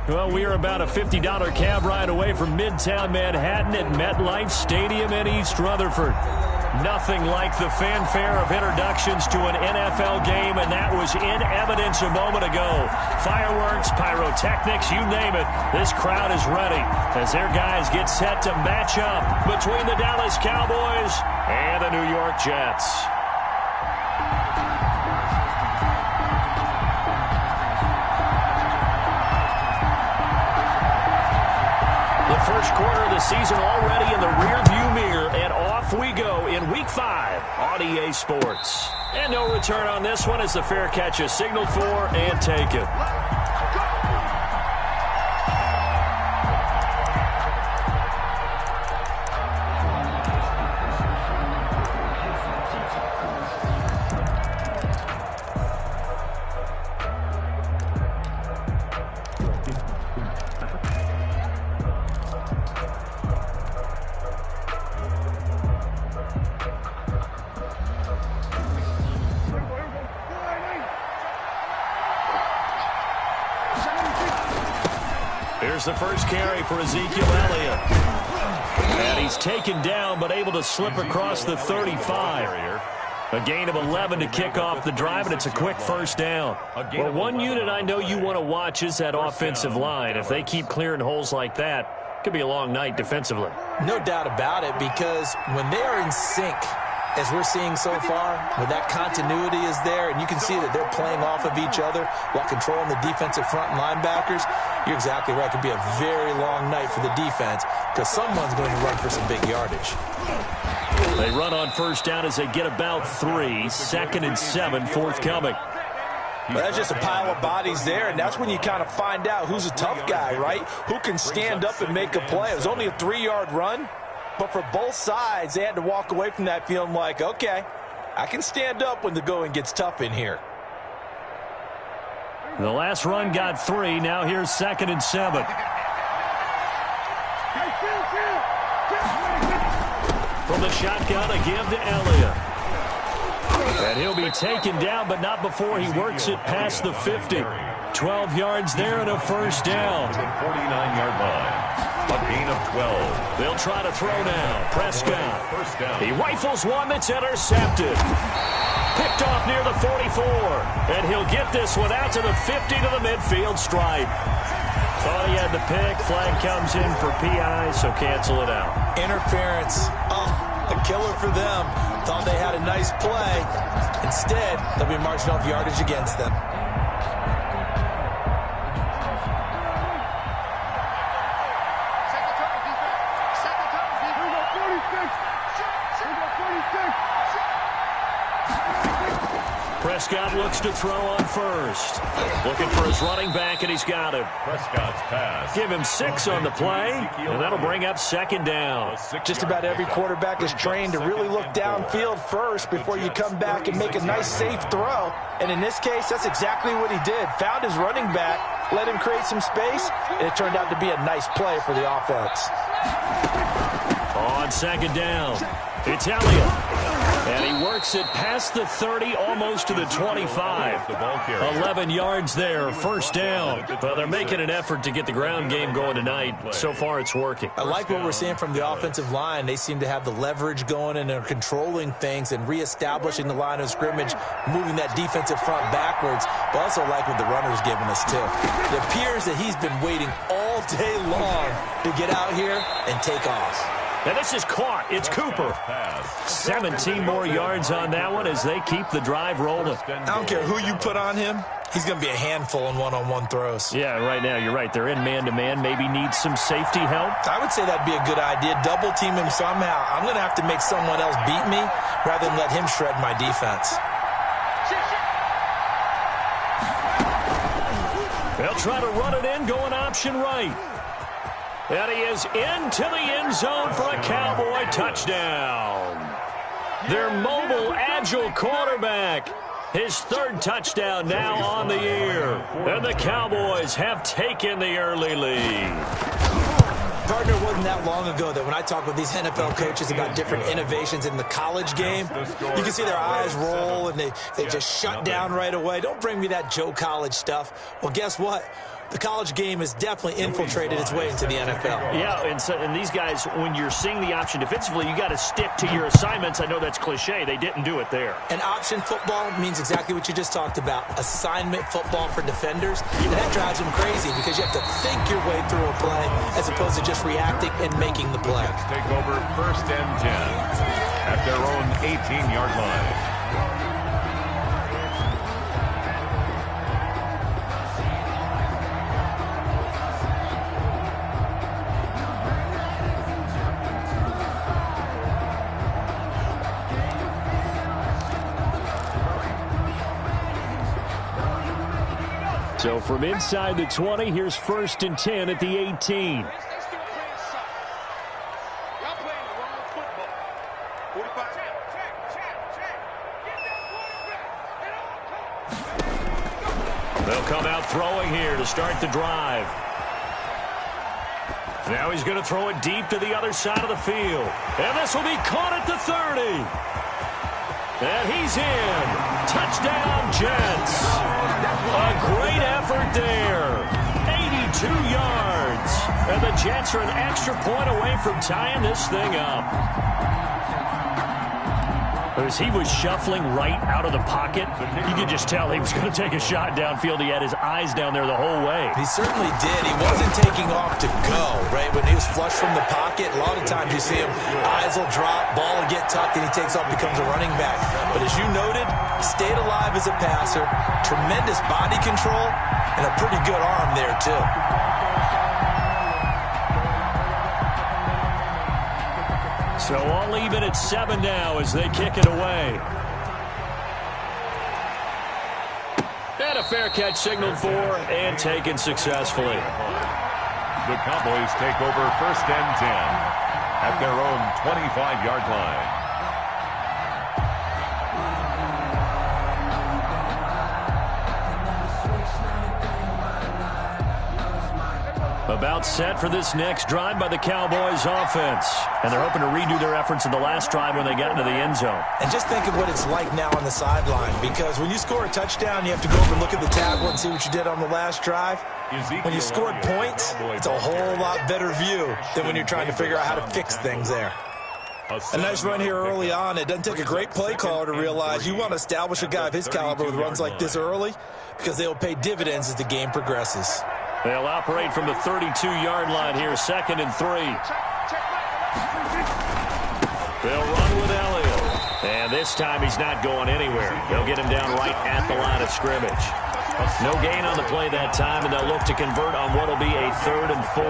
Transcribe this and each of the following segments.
Well, we are about a $50 cab ride away from Midtown Manhattan at MetLife Stadium in East Rutherford. Nothing like the fanfare of introductions to an NFL game, and that was in evidence a moment ago. Fireworks, pyrotechnics, you name it. This crowd is ready as their guys get set to match up between the Dallas Cowboys and the New York Jets. The first quarter of the season already in the rearview mirror, and off we go in Week 5 on EA Sports. And no return on this one as the fair catch is signaled for and taken. Here's the first carry for Ezekiel Elliott. And he's taken down but able to slip across the 35. A gain of 11 to kick off the drive, and it's a quick first down. Well, one unit I know you want to watch is that offensive line. If they keep clearing holes like that, it could be a long night defensively. No doubt about it, because when they are in sync, as we're seeing so far, when that continuity is there and you can see that they're playing off of each other while controlling the defensive front and linebackers, you're exactly right. It could be a very long night for the defense because someone's going to run for some big yardage. They run on first down as they get about 3. 2nd and 7 forthcoming. Well, that's just a pile of bodies there, and that's when you kind of find out who's a tough guy, right? Who can stand up and make a play. It was only a 3-yard run. But for both sides, they had to walk away from that feeling like, okay, I can stand up when the going gets tough in here. The last run got 3. Now here's 2nd and 7. From the shotgun, a give to Elliott. And he'll be taken down, but not before he works it past the 50. 12 yards there and a first down. 49-yard line. A gain of 12. They'll try to throw now. Prescott. He rifles one that's intercepted. Picked off near the 44. And he'll get this one out to the 50 to the midfield stripe. Thought he had the pick. Flag comes in for PI, so cancel it out. Interference. Oh, a killer for them. Thought they had a nice play. Instead, they'll be marching off yardage against them. Prescott looks to throw on first. Looking for his running back, and he's got him. Prescott's pass. Give him 6 on the play, and that'll bring up 2nd down. Just about every quarterback is trained to really look downfield first before you come back and make a nice, safe throw. And in this case, that's exactly what he did. Found his running back, let him create some space, and it turned out to be a nice play for the offense. On 2nd down, it's Elliott. And he works it past the 30, almost to the 25. 11 yards there, first down. Well, they're making an effort to get the ground game going tonight. So far, it's working. I like what we're seeing from the offensive line. They seem to have the leverage going, and they're controlling things and reestablishing the line of scrimmage, moving that defensive front backwards. But also like what the runner's giving us, too. It appears that he's been waiting all day long to get out here and take off. And this is caught. It's Cooper. 17 more yards on that one as they keep the drive rolling. I don't care who you put on him. He's going to be a handful in one-on-one throws. Yeah, right now, you're right. They're in man-to-man. Maybe need some safety help. I would say that'd be a good idea. Double team him somehow. I'm going to have to make someone else beat me rather than let him shred my defense. They'll try to run it in, going option right. And he is into the end zone for a Cowboy touchdown. Their mobile, agile quarterback. His 3rd touchdown now on the year. And the Cowboys have taken the early lead. Partner, it wasn't that long ago that when I talk with these NFL coaches about different innovations in the college game, you can see their eyes roll and they just shut down right away. Don't bring me that Joe College stuff. Well, guess what? the college game has definitely infiltrated its way into the NFL. Yeah, and these guys, when you're seeing the option defensively, you got to stick to your assignments. I know that's cliche. They didn't do it there. And option football means exactly what you just talked about, assignment football for defenders. And that drives them crazy because you have to think your way through a play as opposed to just reacting and making the play. Take over 1st and 10 at their own 18-yard line. So from inside the 20, here's 1st and 10 at the 18. They'll come out throwing here to start the drive. Now he's going to throw it deep to the other side of the field. And this will be caught at the 30. And he's in. Touchdown, Jets. A great effort there. 82 yards. And the Jets are an extra point away from tying this thing up. As he was shuffling right out of the pocket, you could just tell he was going to take a shot downfield. He had his eyes down there the whole way. He certainly did. He wasn't taking off to go, right? When he was flush from the pocket, a lot of times you see him, eyes will drop, ball will get tucked, and he takes off, becomes a running back. But as you noted, stayed alive as a passer, tremendous body control, and a pretty good arm there, too. So all even at 7 now as they kick it away. And a fair catch signaled for and taken successfully. The Cowboys take over 1st and 10 at their own 25-yard line. About set for this next drive by the Cowboys offense. And they're hoping to redo their efforts in the last drive when they got into the end zone. And just think of what it's like now on the sideline, because when you score a touchdown, you have to go over and look at the tablet and see what you did on the last drive. When you scored points, it's a whole lot better view than when you're trying to figure out how to fix things there. A nice run here early on. It doesn't take a great play caller to realize you want to establish a guy of his caliber with runs like this early, because they'll pay dividends as the game progresses. They'll operate from the 32-yard line here, 2nd and 3. They'll run with Elliott. And this time he's not going anywhere. They'll get him down right at the line of scrimmage. No gain on the play that time, and they'll look to convert on what will be a 3rd and 4.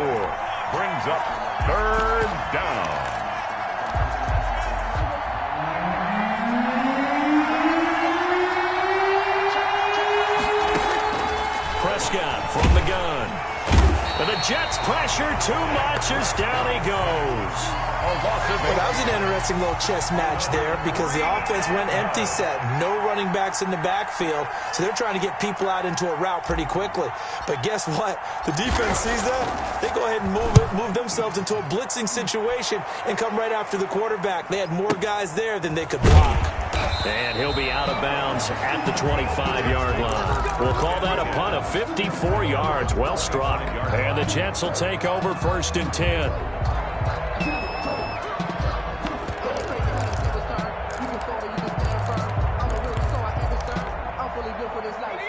Brings up 3rd down. Prescott from the gun. And the Jets pressure too much as down he goes. Well, that was an interesting little chess match there because the offense went empty set. No running backs in the backfield, so they're trying to get people out into a route pretty quickly. But guess what? The defense sees that. They go ahead and move themselves into a blitzing situation and come right after the quarterback. They had more guys there than they could block. And he'll be out of bounds at the 25-yard line. We'll call that a punt of 54 yards. Well struck. And the Jets will take over 1st and 10.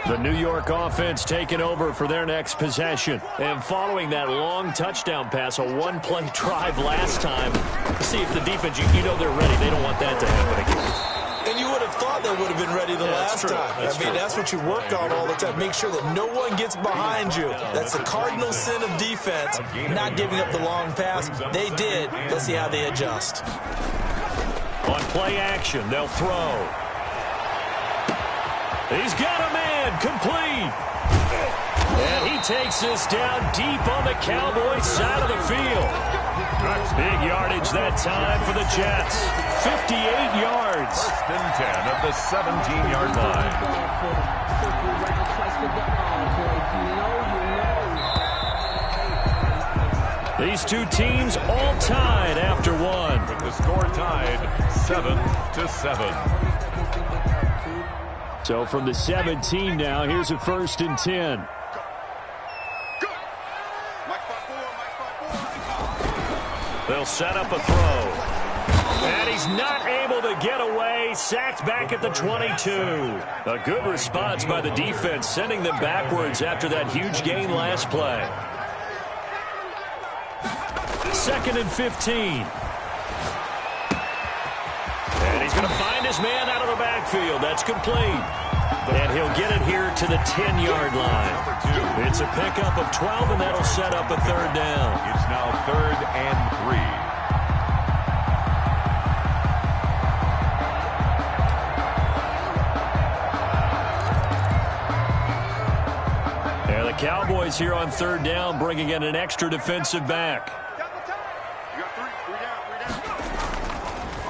The New York offense taking over for their next possession. And following that long touchdown pass, a one-play drive last time, see if the defense, you know they're ready. They don't want that to happen again. And you would have thought they would have been ready the last time. That's what you work on all the time. Make sure that no one gets behind you. That's the cardinal sin of defense, not giving up the long pass. They did. Let's see how they adjust. On play action, they'll throw. He's got a man, complete. And he takes this down deep on the Cowboys side of the field. Big yardage that time for the Jets. 58 yards. 1st and 10 at the 17-yard line. These two teams all tied after one. With the score tied 7-7. So from the 17 now, here's a 1st and 10. They'll set up a throw. And he's not able to get away. Sacked back at the 22. A good response by the defense, sending them backwards after that huge gain last play. 2nd and 15. And he's going to find his man out of the backfield. That's complete. And he'll get it here to the 10-yard line. It's a pickup of 12, and that'll set up a 3rd down. It's now 3rd and 3. And the Cowboys here on 3rd down, bringing in an extra defensive back.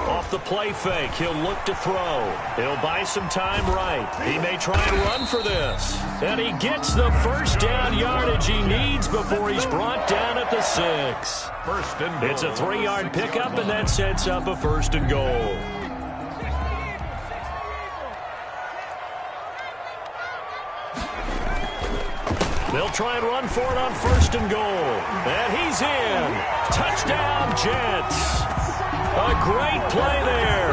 Off the play fake, he'll look to throw. He'll buy some time right. He may try and run for this. And he gets the 1st down yardage he needs before he's brought down at the 6. First and goal. It's a 3-yard pickup, and that sets up a 1st and goal. They'll try and run for it on 1st and goal. And he's in. Touchdown, Jets. A great play there.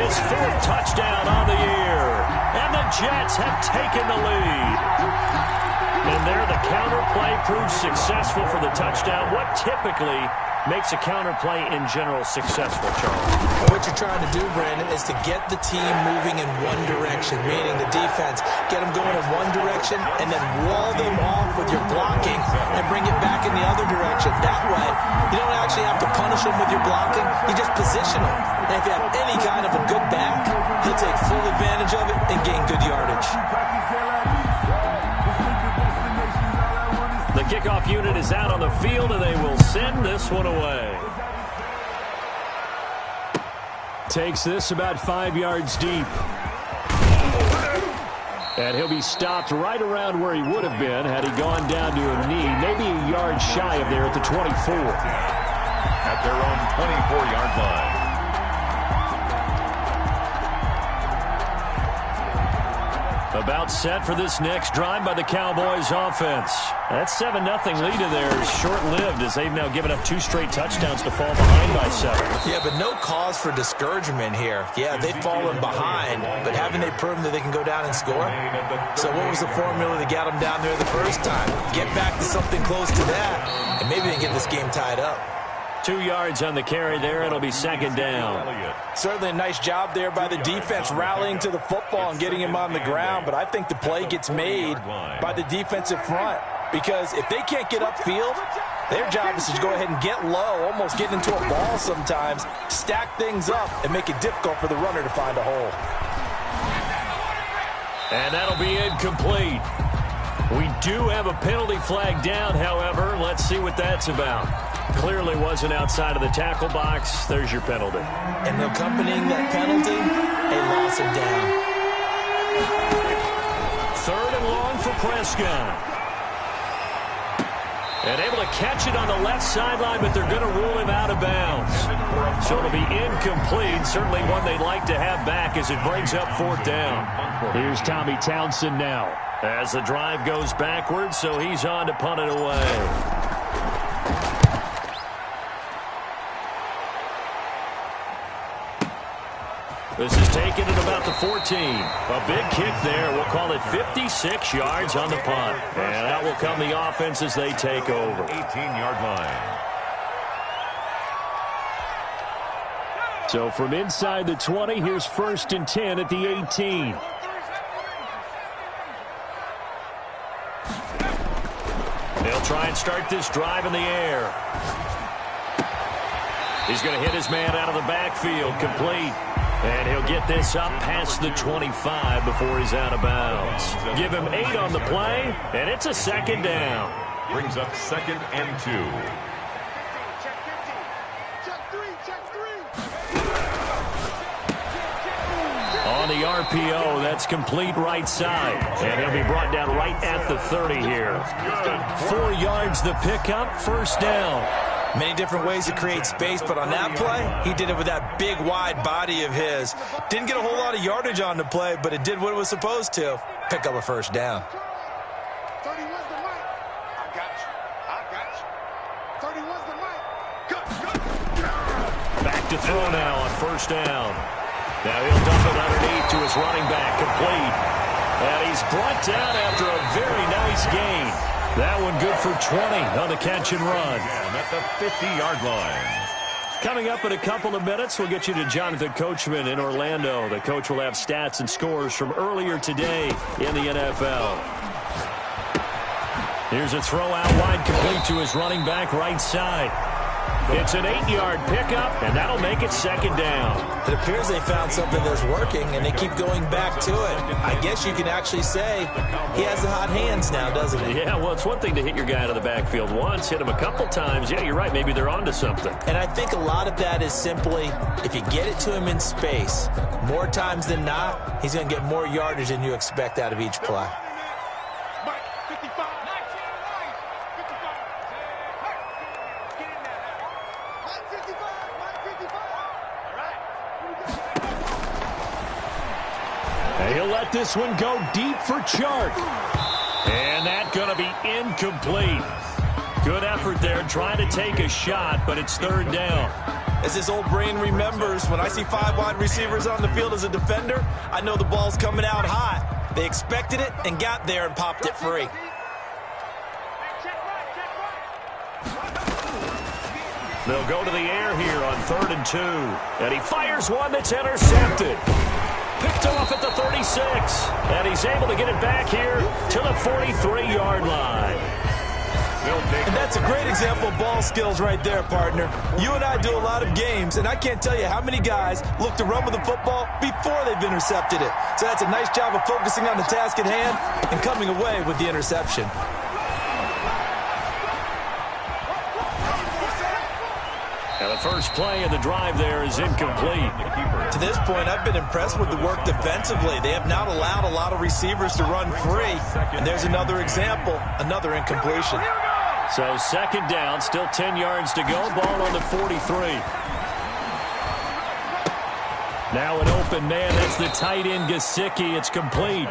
His 4th touchdown on the year. And the Jets have taken the lead. And there the counter play proves successful for the touchdown. What typically makes a counter play in general successful, Charles? What you're trying to do, Brandon, is to get the team moving in one direction, meaning the defense, get them going in one direction, and then wall them off with your blocking and bring it back in the other direction. That way, you don't actually have to punish them with your blocking. You just position them. And if you have any kind of a good back, he'll take full advantage of it and gain good yardage. The kickoff unit is out on the field, and they will send this one away. Takes this about 5 yards deep. And he'll be stopped right around where he would have been had he gone down to a knee, maybe a yard shy of there at the 24. At their own 24-yard line. About set for this next drive by the Cowboys offense. That 7-0 lead in there is short-lived as they've now given up 2 straight touchdowns to fall behind by 7. Yeah, but no cause for discouragement here. Yeah, they've fallen behind, but haven't they proven that they can go down and score? So what was the formula that got them down there the first time? Get back to something close to that, and maybe they can get this game tied up. 2 yards on the carry there. It'll be 2nd down. Certainly a nice job there by the defense rallying to the football and getting him on the ground, but I think the play gets made by the defensive front because if they can't get upfield, their job is to go ahead and get low, almost get into a ball sometimes, stack things up, and make it difficult for the runner to find a hole. And that'll be incomplete. We do have a penalty flag down, however. Let's see what that's about. Clearly wasn't outside of the tackle box. There's your penalty. And accompanying that penalty, a loss of down. 3rd and long for Prescott. And able to catch it on the left sideline, but they're going to rule him out of bounds. So it'll be incomplete. Certainly one they'd like to have back as it brings up 4th down. Here's Tommy Townsend now as the drive goes backwards, so he's on to punt it away. This is taken at about the 14. A big kick there. We'll call it 56 yards on the punt. And that will come the offense as they take over. 18-yard line. So from inside the 20, here's 1st and 10 at the 18. They'll try and start this drive in the air. He's going to hit his man out of the backfield, complete. And he'll get this up past the 25 before he's out of bounds. Give him 8 on the play, and it's a 2nd down. Brings up 2nd and 2. On the RPO, that's complete right side. And he'll be brought down right at the 30 here. 4 yards the pickup, 1st down. Many different ways to create space, but on that play, he did it with that big, wide body of his. Didn't get a whole lot of yardage on the play, but it did what it was supposed to. Pick up a 1st down. 30 was the mic. I got you. 30 was the mic. Good. to throw now on first down. Now he'll dump it underneath to his running back, complete. And he's brought down after a very nice gain. That one good for 20 on the catch and run. At the 50-yard line. Coming up in a couple of minutes, we'll get you to Jonathan Coachman in Orlando. The coach will have stats and scores from earlier today in the NFL. Here's a throw out wide, complete to his running back right side. It's an 8-yard pickup, and that'll make it second down. It appears they found something that's working, and they keep going back to it. I guess you can actually say he has the hot hands now, doesn't he? Yeah, well, it's one thing to hit your guy out of the backfield once, hit him a couple times. Yeah, you're right. Maybe they're onto something. And I think a lot of that is simply if you get it to him in space, more times than not, he's going to get more yardage than you expect out of each play. He'll let this one go deep for Chark. And that's going to be incomplete. Good effort there trying to take a shot, but it's third down. As his old brain remembers, when I see 5 wide receivers on the field as a defender, I know the ball's coming out hot. They expected it and got there and popped it free. They'll go to the air here on 3rd and 2. And he fires one that's intercepted. Picked off at the 36. And he's able to get it back here to the 43-yard line. And that's a great example of ball skills right there, partner. You and I do a lot of games, and I can't tell you how many guys look to run with the football before they've intercepted it. So that's a nice job of focusing on the task at hand and coming away with the interception. Now the first play of the drive there is incomplete. To this point, I've been impressed with the work defensively. They have not allowed a lot of receivers to run free. And there's another example, another incompletion. So second down, still 10 yards to go. Ball on the 43. Now an open man. That's the tight end, Gesicki. It's complete.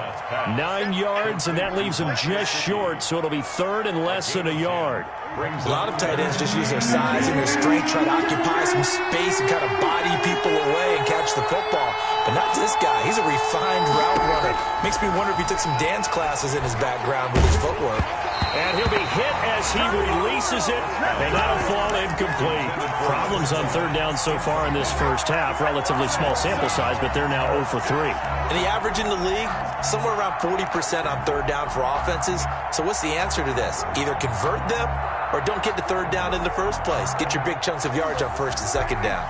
9 yards, and that leaves him just short. So it'll be third and less than a yard. A lot of tight ends just use their size and their strength, try to occupy some space and kind of body people away and catch the football. But not this guy. He's a refined route runner. Makes me wonder if he took some dance classes in his background with his footwork. And he'll be hit as he releases it, and that'll fall incomplete. Problems on third down so far in this first half. Relatively small sample size, but they're now 0 for 3. And the average in the league, somewhere around 40% on third down for offenses. So what's the answer to this? Either convert them or don't get to third down in the first place. Get your big chunks of yards on first and second down.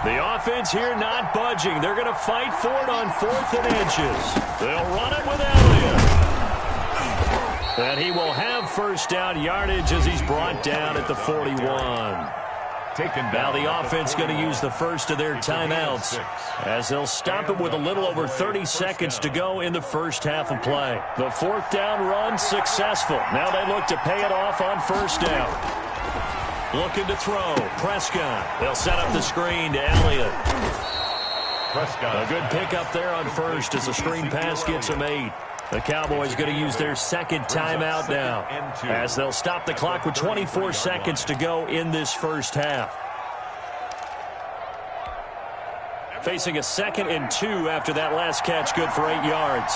The offense here not budging. They're going to fight for it on 4th and inches. They'll run it with Elliott. And he will have first down yardage as he's brought down at the 41. Now the offense going to use the first of their timeouts as they'll stop it with a little over 30 seconds to go in the first half of play. The 4th down run successful. Now they look to pay it off on first down. Looking to throw. Prescott. They'll set up the screen to Elliott. Prescott. A good pickup there on first as the screen pass gets him 8. The Cowboys going to use their second timeout now as they'll stop the clock with 24 seconds to go in this first half. Facing a 2nd and 2 after that last catch, good for 8 yards.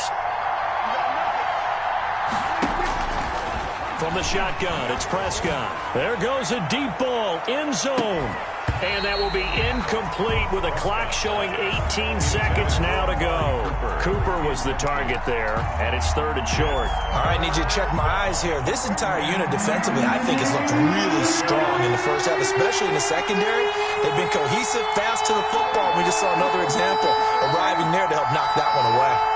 From the shotgun, it's Prescott. There goes a deep ball, end zone. And that will be incomplete with a clock showing 18 seconds now to go. Cooper was the target there, and it's 3rd and short. All right, need you to check my eyes here. This entire unit defensively, I think, has looked really strong in the first half, especially in the secondary. They've been cohesive, fast to the football. We just saw another example arriving there to help knock that one away.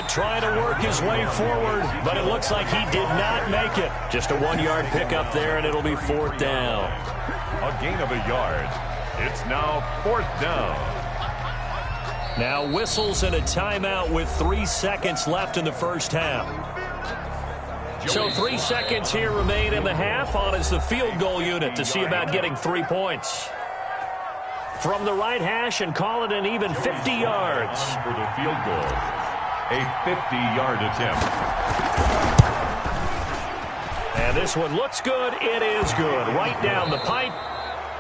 Trying to work his way forward, but it looks like he did not make it. Just a 1-yard pickup there, and it'll be 4th down. A gain of a yard. It's now 4th down. Now whistles and a timeout with 3 seconds left in the first half. So 3 seconds here remain in the half. On is the field goal unit to see about getting 3 points. from the right hash and call it an even 50 yards. For the field goal, a 50-yard attempt. And this one looks good. It is good. Right down the pipe.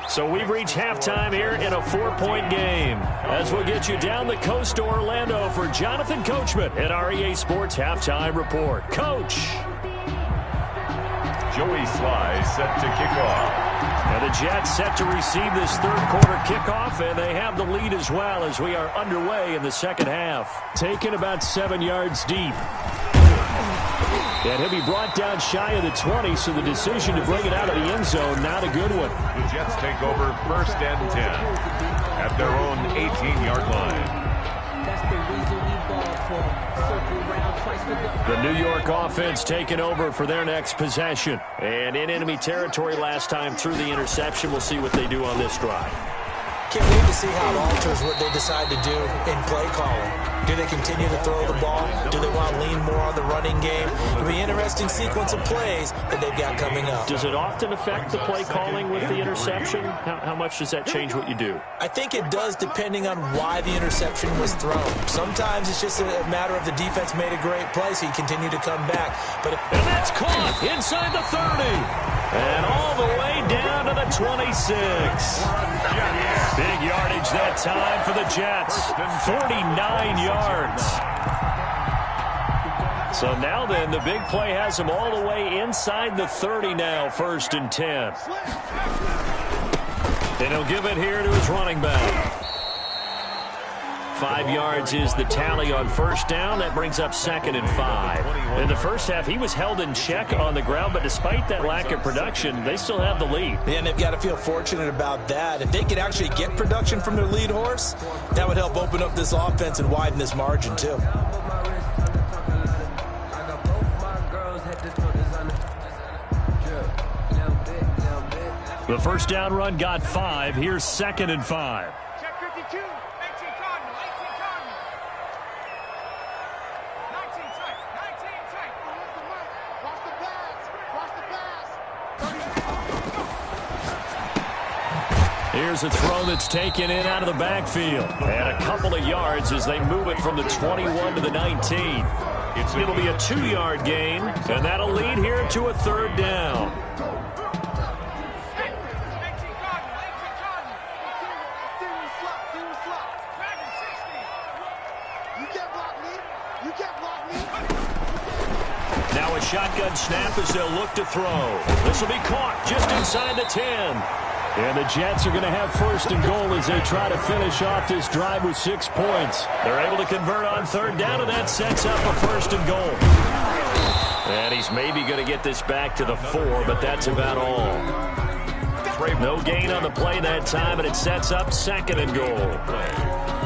So we've reached halftime here in a 4-point game. As we'll get you down the coast to Orlando for Jonathan Coachman at REA Sports Halftime Report. Coach. Joey Sly set to kick off. And the Jets set to receive this third-quarter kickoff, and they have the lead as well as we are underway in the second half. Taken about 7 yards deep. And he'll be brought down shy of the 20, so the decision to bring it out of the end zone, not a good one. The Jets take over 1st and 10 at their own 18-yard line. The New York offense taking over for their next possession. And in enemy territory last time through the interception. We'll see what they do on this drive. Can't wait to see how it alters what they decide to do in play calling. Do they continue to throw the ball? Do they want to lean more on the running game? It'll be an interesting sequence of plays that they've got coming up. Does it often affect the play calling with the interception? How much does that change what you do? I think it does, depending on why the interception was thrown. Sometimes it's just a matter of the defense made a great play, so you continue to come back. And that's caught inside the 30. And all the way down to the 26. Big yardage that time for the Jets. 49 yards. So now then, the big play has them all the way inside the 30 now, 1st and 10. And he'll give it here to his running back. 5 yards is the tally on 1st down. That brings up 2nd and 5. In the first half, he was held in check on the ground, but despite that lack of production, they still have the lead. Yeah, and they've got to feel fortunate about that. If they could actually get production from their lead horse, that would help open up this offense and widen this margin, too. The first down run got 5. Here's 2nd and 5. Here's a throw that's taken in out of the backfield. And a couple of yards as they move it from the 21 to the 19. It'll be a 2-yard gain, and that'll lead here to a 3rd down. Now a shotgun snap as they'll look to throw. This will be caught just inside the 10. And the Jets are going to have 1st and goal as they try to finish off this drive with 6 points. They're able to convert on 3rd down, and that sets up a 1st and goal. And he's maybe going to get this back to the 4, but that's about all. No gain on the play that time, and it sets up 2nd and goal.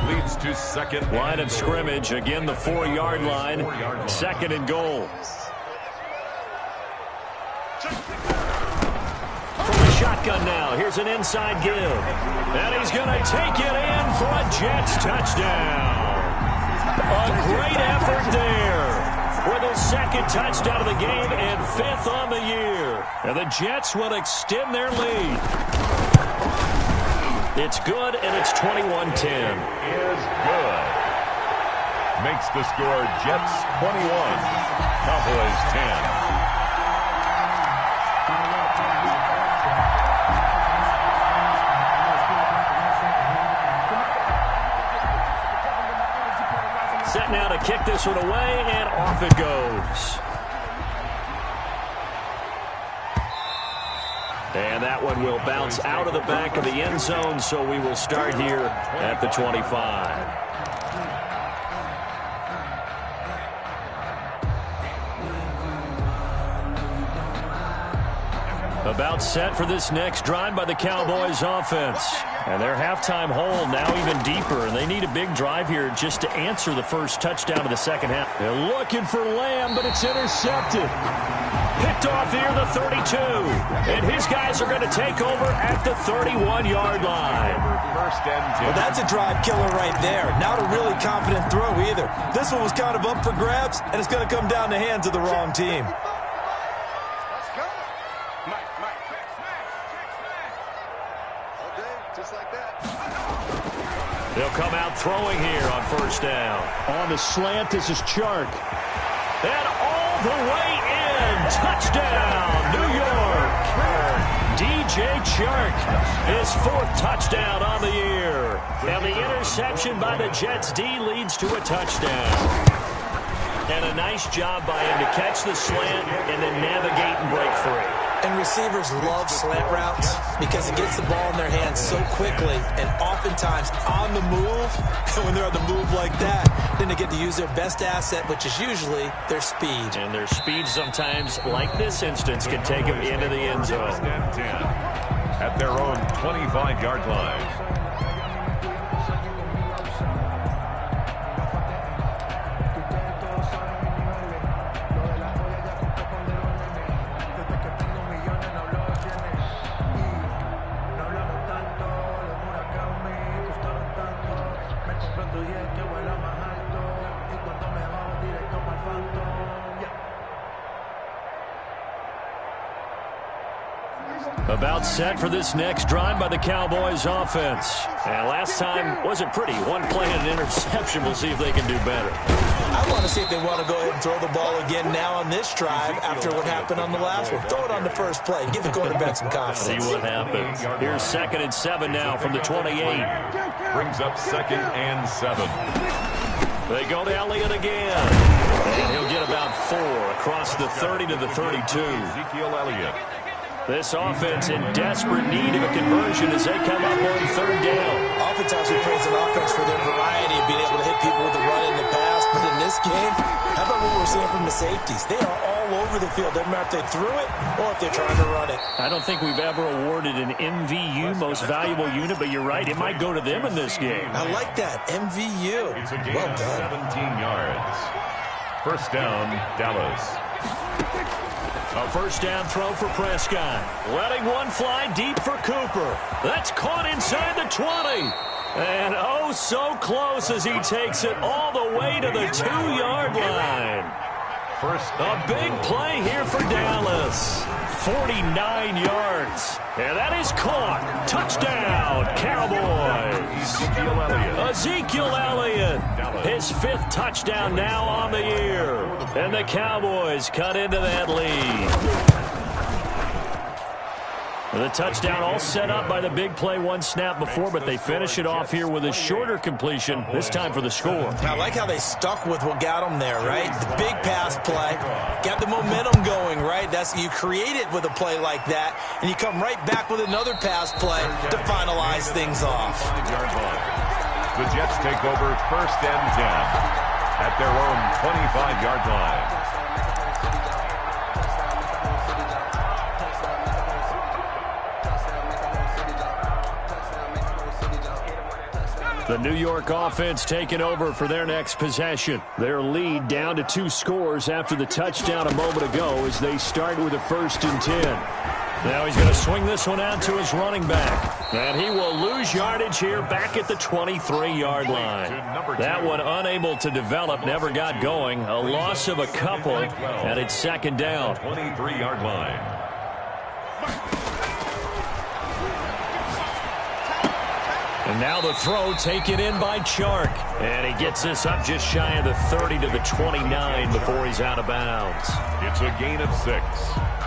Leads to 2nd. Line of scrimmage, again the 4-yard line. 2nd and goal. Shotgun now. Here's an inside give. And he's going to take it in for a Jets touchdown. A great effort there with his 2nd touchdown of the game and 5th on the year. And the Jets will extend their lead. It's good, and it's 21-10. Is good. Makes the score Jets 21, Cowboys 10. Set now to kick this one away, and off it goes. And that one will bounce out of the back of the end zone, so we will start here at the 25. About set for this next drive by the Cowboys offense. And their halftime hole now even deeper, and they need a big drive here just to answer the first touchdown of the second half. They're looking for Lamb, but it's intercepted. Picked off here, the 32. And his guys are going to take over at the 31-yard line. Well, that's a drive killer right there. Not a really confident throw either. This one was kind of up for grabs, and it's going to come down the hands of the wrong team. Just like that. They'll come out throwing here on first down. On the slant, this is Chark. And all the way in. Touchdown, New York. DJ Chark, his 4th touchdown on the year. And the interception by the Jets D leads to a touchdown. And a nice job by him to catch the slant and then navigate and break free. And receivers love slant routes because it gets the ball in their hands so quickly and oftentimes on the move. And when they're on the move like that, then they get to use their best asset, which is usually their speed. And their speed sometimes, like this instance, can take them into the end zone. At their own 25-yard line. About set for this next drive by the Cowboys offense. And last time wasn't pretty. One play and an interception. We'll see if they can do better. I want to see if they want to go ahead and throw the ball again now on this drive after what happened on the last one. Throw it on the first play. Give the quarterback some confidence. See what happens. Here's 2nd and 7 now from the 28. Brings up 2nd and 7. They go to Elliott again. And he'll get about 4 across the 30 to the 32. Ezekiel Elliott. This offense in desperate need of a conversion as they come up on 3rd down. Oftentimes we praise an offense for their variety of being able to hit people with the run and the pass. But in this game, how about what we're seeing from the safeties? They are all over the field. Doesn't matter if they threw it or if they're trying to run it. I don't think we've ever awarded an MVU, most valuable unit, but you're right. It might go to them in this game. I like that. MVU. It's a gain Well of done. 17 yards. First down, Dallas. A first down throw for Prescott. Letting one fly deep for Cooper. That's caught inside the 20. And oh, so close as he takes it all the way to the 2-yard line. A big play here for Dallas. 49 yards. And that is caught. Touchdown, Cowboys. Ezekiel Elliott. His 5th touchdown now on the year. And the Cowboys cut into that lead. The touchdown all set up by the big play one snap before, but they finish it off here with a shorter completion, this time for the score. I like how they stuck with what got them there, right? The big pass play, got the momentum going, right? You create it with a play like that, and you come right back with another pass play to finalize things off. The Jets take over 1st and 10 at their own 25-yard line. The New York offense taking over for their next possession. Their lead down to 2 scores after the touchdown a moment ago as they start with a 1st and 10. Now he's going to swing this one out to his running back. And he will lose yardage here back at the 23-yard line. That one unable to develop, never got going. A loss of a couple, and it's 2nd down. 23-yard line. And now the throw taken in by Chark. And he gets this up just shy of the 30 to the 29 before he's out of bounds. It's a gain of 6.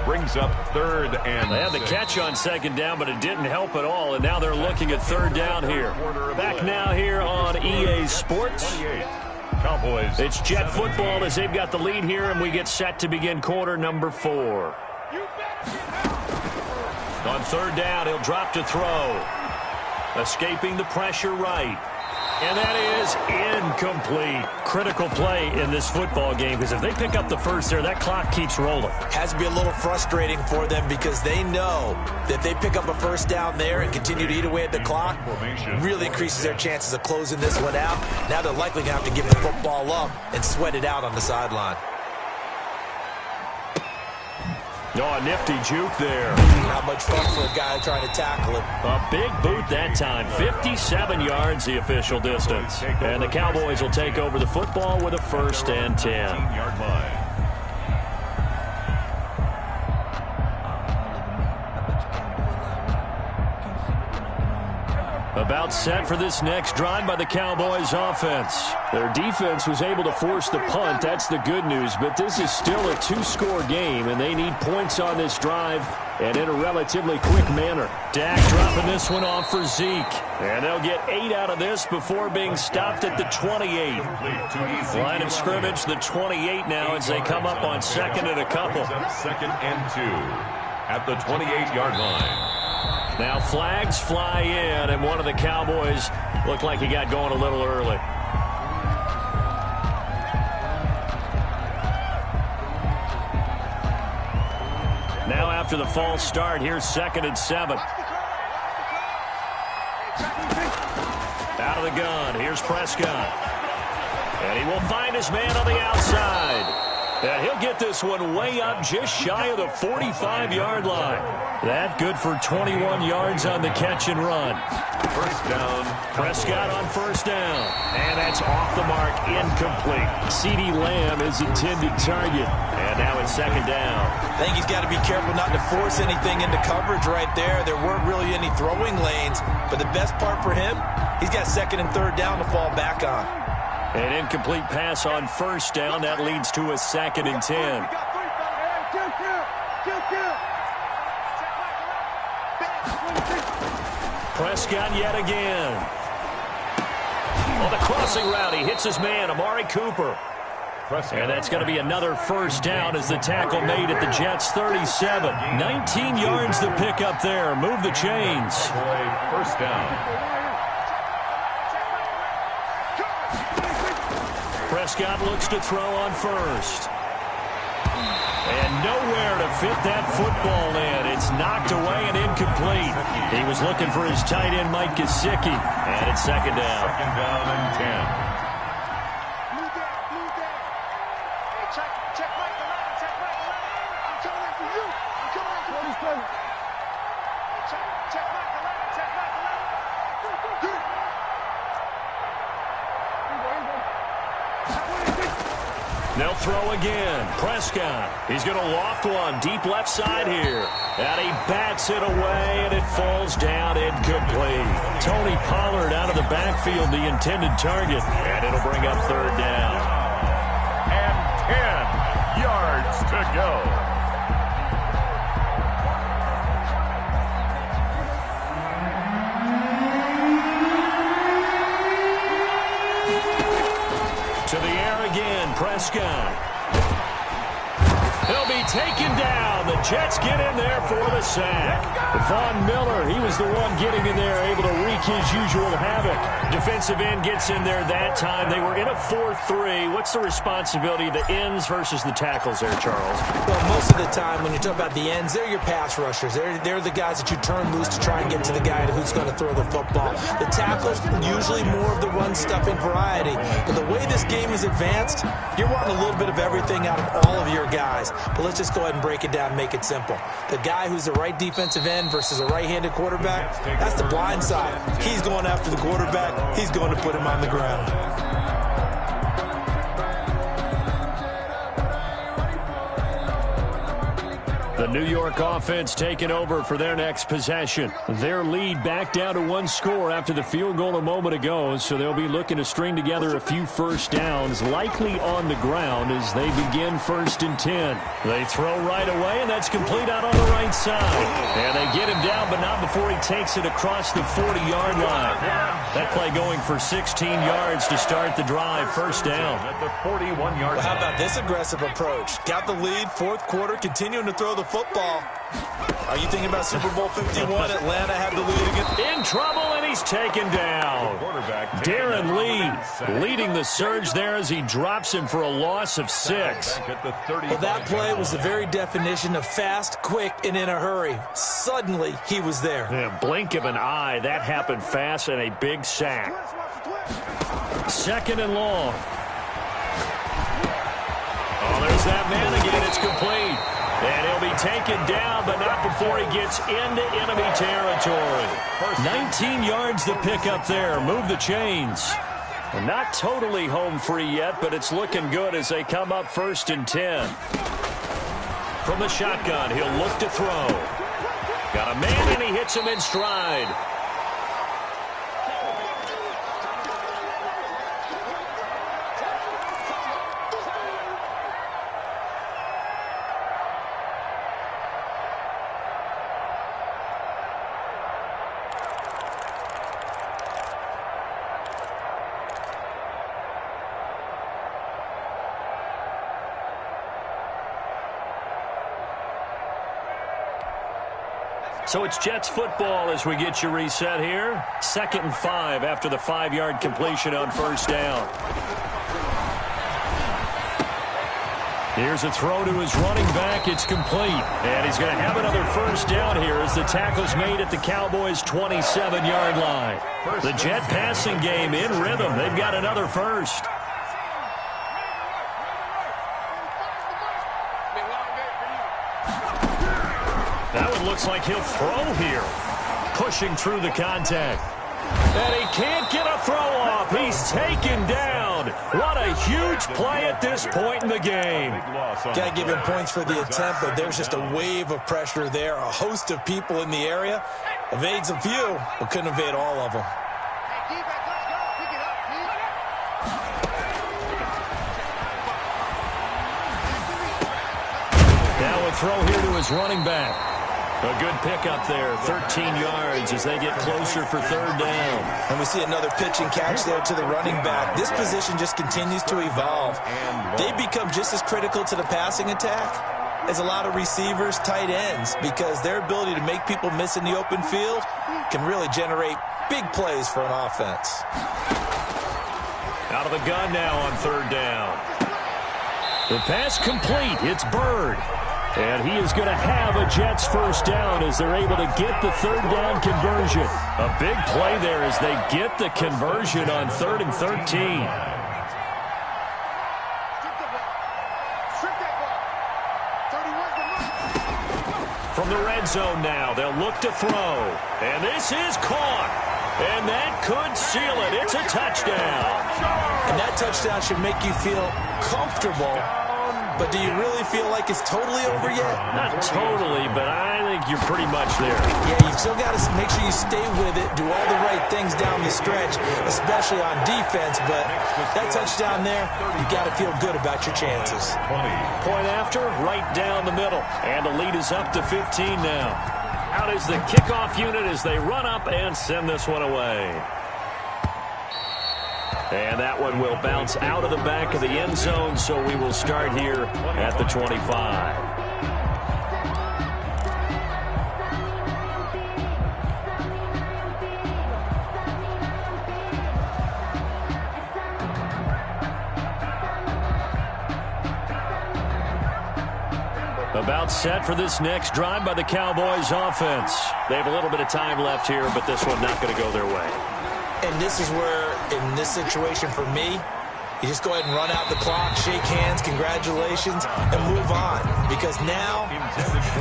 Brings up 3rd and They had the catch on 2nd down, but it didn't help at all. And now they're looking at 3rd down here. Back now here on EA Sports. Cowboys. It's Jet football as they've got the lead here, and we get set to begin quarter number 4. On 3rd down, he'll drop to throw. Escaping the pressure right. And that is incomplete. Critical play in this football game because if they pick up the first there, that clock keeps rolling. Has to be a little frustrating for them because they know that they pick up a first down there and continue to eat away at the clock, really increases their chances of closing this one out. Now they're likely going to have to give the football up and sweat it out on the sideline. Oh, a nifty juke there. Not much fun for a guy trying to tackle it. A big boot that time. 57 yards the official distance. And the Cowboys will take over the football with a 1st and 10. 15-yard line. About set for this next drive by the Cowboys offense. Their defense was able to force the punt. That's the good news. But this is still a two-score game, and they need points on this drive and in a relatively quick manner. Dak dropping this one off for Zeke. And they'll get 8 out of this before being stopped at the 28. Line of scrimmage, the 28 now as they come up on second and a couple. Second and 2 at the 28-yard line. Now flags fly in, and one of the Cowboys looked like he got going a little early. Now after the false start, here's second and 7. Out of the gun, here's Prescott. And he will find his man on the outside. And he'll get this one way up just shy of the 45-yard line. That good for 21 yards on the catch and run. First down. Prescott on first down. And that's off the mark, incomplete. CeeDee Lamb is intended target. And now it's second down. I think he's got to be careful not to force anything into coverage right there. There weren't really any throwing lanes. But the best part for him, he's got second and third down to fall back on. An incomplete pass on first down. That leads to a second and 10. Prescott yet again. On the crossing route, he hits his man, Amari Cooper. And that's going to be another first down as the tackle made at the Jets' 37. 19 yards to pick up there. Move the chains. First down. Prescott looks to throw on first. And nowhere to fit that football in. It's knocked away and incomplete. He was looking for his tight end, Mike Gesicki. And it's second down. Second down and 10. Check right the line. I'm coming in for you. Check right the line. They'll throw again. Prescott. He's going to loft one deep left side here. And he bats it away, and it falls down incomplete. Tony Pollard out of the backfield, the intended target. And it'll bring up third down. And 10 yards to go. To the air again, Prescott. He'll be taken down. The Jets get in there for the sack. Von Miller, he was the one getting in there, able to wreak his usual havoc. Defensive end gets in there that time. They were in a 4-3. What's the responsibility of the ends versus the tackles there, Charles? Well, most of the time when you talk about the ends, they're your pass rushers. They're the guys that you turn loose to try and get to the guy who's going to throw the football. The tackles, usually more of the run-stuffing variety. But the way this game is advanced, you're wanting a little bit of everything out of all of your guys. But let's just go ahead and break it down and make it simple. The guy who's the right defensive end versus a right-handed quarterback, that's the blind side. He's going after the quarterback. He's going to put him on the ground. The New York offense taking over for their next possession. Their lead back down to one score after the field goal a moment ago, so they'll be looking to string together a few first downs, likely on the ground as they begin 1st and 10. They throw right away, and that's complete out on the right side. And they get him down, but not before he takes it across the 40-yard line. That play going for 16 yards to start the drive. First down. At the 41-yard line. How about this aggressive approach? Got the lead, 4th quarter, continuing to throw the football. Are you thinking about Super Bowl 51? Atlanta had the lead again. In trouble, and he's taken down. Darren Lee leading the surge there as he drops him for a loss of 6. Well, that play was the very definition of fast, quick, and in a hurry. Suddenly, he was there. Yeah, blink of an eye. That happened fast and a big sack. 2nd and long. Oh, there's that man again. It's complete. And he'll be taken down, but not before he gets into enemy territory. 19 yards to pick up there. Move the chains. And not totally home free yet, but it's looking good as they come up 1st and 10. From the shotgun, he'll look to throw. Got a man, and he hits him in stride. So it's Jets football as we get you reset here. 2nd and 5 after the 5-yard completion on first down. Here's a throw to his running back. It's complete. And he's going to have another first down here as the tackle's made at the Cowboys' 27-yard line. The Jet passing game in rhythm. They've got another first. That one looks like he'll throw here. Pushing through the contact. And he can't get a throw off. He's taken down. What a huge play at this point in the game. Got to give him points for the attempt, but there's just a wave of pressure there. A host of people in the area. Evades a few, but couldn't evade all of them. Now a throw here to his running back. A good pickup there, 13 yards as they get closer for 3rd down. And we see another pitch and catch there to the running back. This position just continues to evolve. They become just as critical to the passing attack as a lot of receivers, tight ends, because their ability to make people miss in the open field can really generate big plays for an offense. Out of the gun now on 3rd down. The pass complete. It's Bird. And he is going to have a Jets first down as they're able to get the 3rd down conversion. A big play there as they get the conversion on 3rd and 13. From the red zone now, they'll look to throw. And this is caught. And that could seal it. It's a touchdown. And that touchdown should make you feel comfortable. But do you really feel like it's totally over yet? Not totally, but I think you're pretty much there. Yeah, you've still got to make sure you stay with it, do all the right things down the stretch, especially on defense. But that touchdown there, you got to feel good about your chances. Point after, right down the middle. And the lead is up to 15 now. Out is the kickoff unit as they run up and send this one away. And that one will bounce out of the back of the end zone, so we will start here at the 25. About set for this next drive by the Cowboys offense. They have a little bit of time left here, but this one not going to go their way. And this is where, in this situation for me, you just go ahead and run out the clock, shake hands, congratulations, and move on. Because now,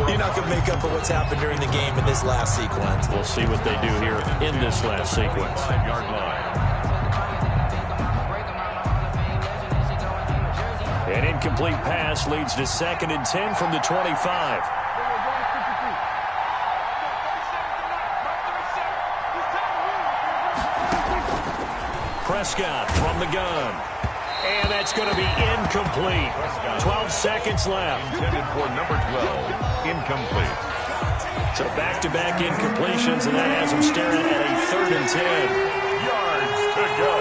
you're not going to make up for what's happened during the game in this last sequence. We'll see what they do here in this last sequence. An incomplete pass leads to 2nd and 10 from the 25. Prescott from the gun. And that's going to be incomplete. 12 seconds left. Intended for number 12. Incomplete. So back-to-back incompletions, and that has them staring at a 3rd and 10. Yards to go.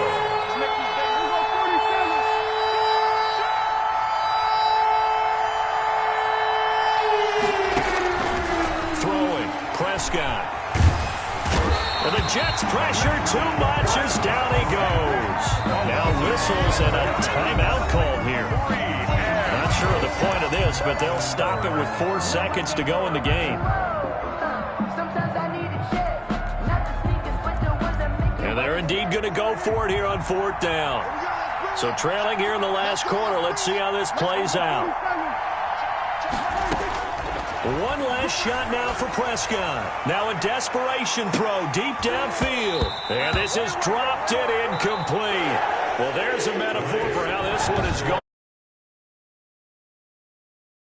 Throwing. Prescott. And the Jets pressure too much as down he goes. Now whistles and a timeout called here. Not sure of the point of this, but they'll stop it with 4 seconds to go in the game. And they're indeed going to go for it here on 4th down. So trailing here in the last quarter. Let's see how this plays out. One last shot now for Prescott. Now a desperation throw deep downfield. And this is dropped it incomplete. Well, there's a metaphor for how this one is going.